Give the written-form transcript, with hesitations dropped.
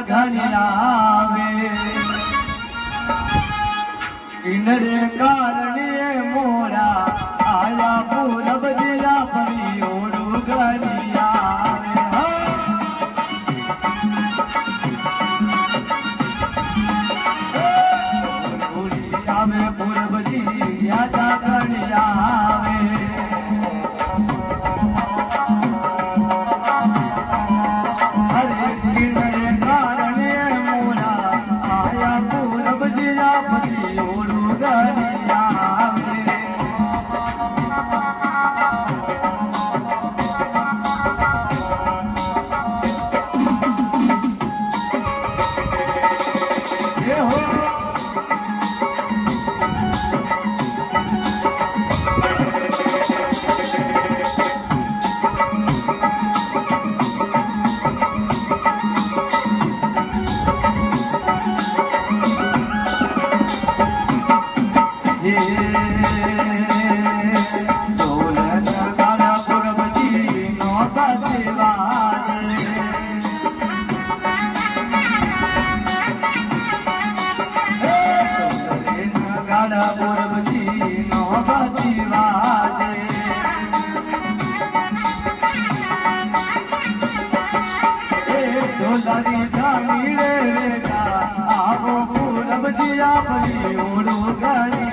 ઘણી આવે કિનરે કારણે મોરા આયા પૂરબ દિયા ફરી ઓળું ઘણી આવે આવે પૂરબ દિયા ઘણી આવે પૂરબ દિયા ફરી ઓળું ઘણી